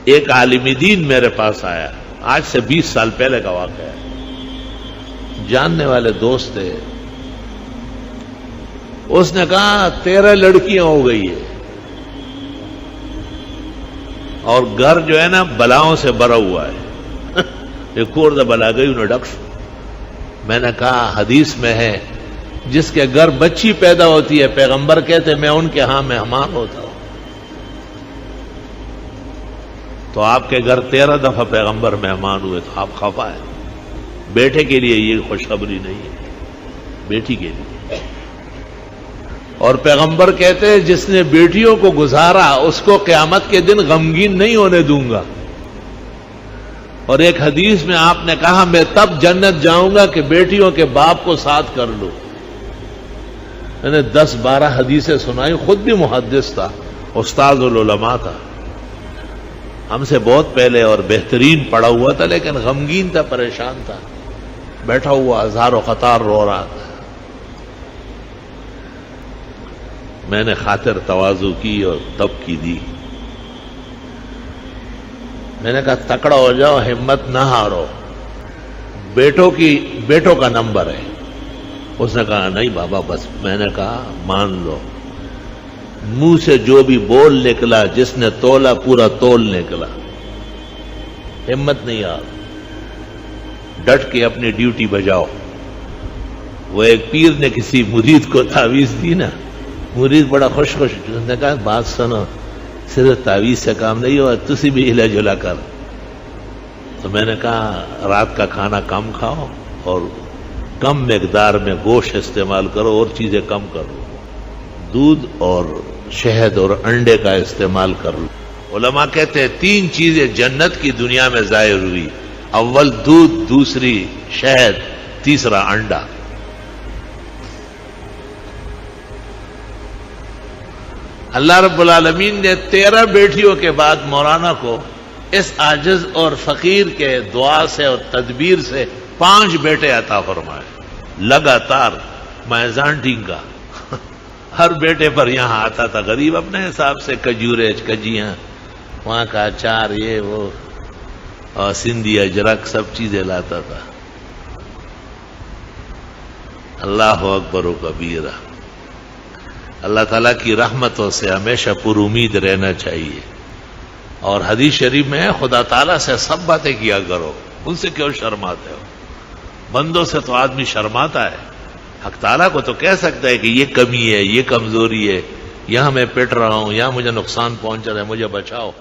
ایک عالم دین میرے پاس آیا، آج سے 20 سال پہلے کا واقعہ ہے، جاننے والے دوست تھے. اس نے کہا 13 لڑکیاں ہو گئی ہے اور گھر جو ہے نا بلاؤں سے بھرا ہوا ہے. ایک اور بلا گئی انہیں ڈکش. میں نے کہا حدیث میں ہے جس کے گھر بچی پیدا ہوتی ہے پیغمبر کہتے میں ان کے ہاں مہمان ہوتا ہوں. تو آپ کے گھر 13 دفعہ پیغمبر مہمان ہوئے تو آپ خفا ہے. بیٹے کے لیے یہ خوشخبری نہیں ہے، بیٹی کے لیے. اور پیغمبر کہتے ہیں جس نے بیٹیوں کو گزارا اس کو قیامت کے دن غمگین نہیں ہونے دوں گا. اور ایک حدیث میں آپ نے کہا میں تب جنت جاؤں گا کہ بیٹیوں کے باپ کو ساتھ کر لوں. میں نے 10-12 حدیثیں سنائی. خود بھی محدث تھا، استاد العلماء تھا، ہم سے بہت پہلے اور بہترین پڑھا ہوا تھا، لیکن غمگین تھا، پریشان تھا، بیٹھا ہوا ہزار و قطار رو رہا تھا. میں نے خاطر تواضع کی اور تب کی دی. میں نے کہا تکڑا ہو جاؤ، ہمت نہ ہارو، بیٹوں کا نمبر ہے. اس نے کہا نہیں بابا بس. میں نے کہا مان لو، منہ سے جو بھی بول نکلا جس نے تولا پورا تول نکلا. ہمت نہیں آ، ڈٹ کے اپنی ڈیوٹی بجاؤ. وہ ایک پیر نے کسی مرید کو تعویذ دی نا، مرید بڑا خوش اس نے کہا بات سنو، صرف تعویذ سے کام نہیں ہوا، تسی بھی ہلا جلا کر. تو میں نے کہا رات کا کھانا کم کھاؤ اور کم مقدار میں گوشت استعمال کرو اور چیزیں کم کرو، دودھ اور شہد اور انڈے کا استعمال کر لو. علماء کہتے ہیں 3 چیزیں جنت کی دنیا میں ظاہر ہوئی، اول دودھ، دوسری شہد، تیسرا انڈا. اللہ رب العالمین نے 13 بیٹیوں کے بعد مولانا کو اس عاجز اور فقیر کے دعا سے اور تدبیر سے 5 بیٹے عطا فرمائے لگاتار. مائزانٹنگ کا ہر بیٹے پر یہاں آتا تھا غریب اپنے حساب سے، کجورے، کجیاں، وہاں کا اچار، یہ وہ، اور سندھی اجرک، سب چیزیں لاتا تھا. اللہ اکبر و کبیرہ. اللہ تعالیٰ کی رحمتوں سے ہمیشہ پر امید رہنا چاہیے. اور حدیث شریف میں ہے خدا تعالیٰ سے سب باتیں کیا کرو، ان سے کیوں شرماتے ہو؟ بندوں سے تو آدمی شرماتا ہے، حق تعالیٰ کو تو کہہ سکتا ہے کہ یہ کمی ہے، یہ کمزوری ہے، یہاں میں پٹ رہا ہوں، یہاں مجھے نقصان پہنچ رہا ہے، مجھے بچاؤ.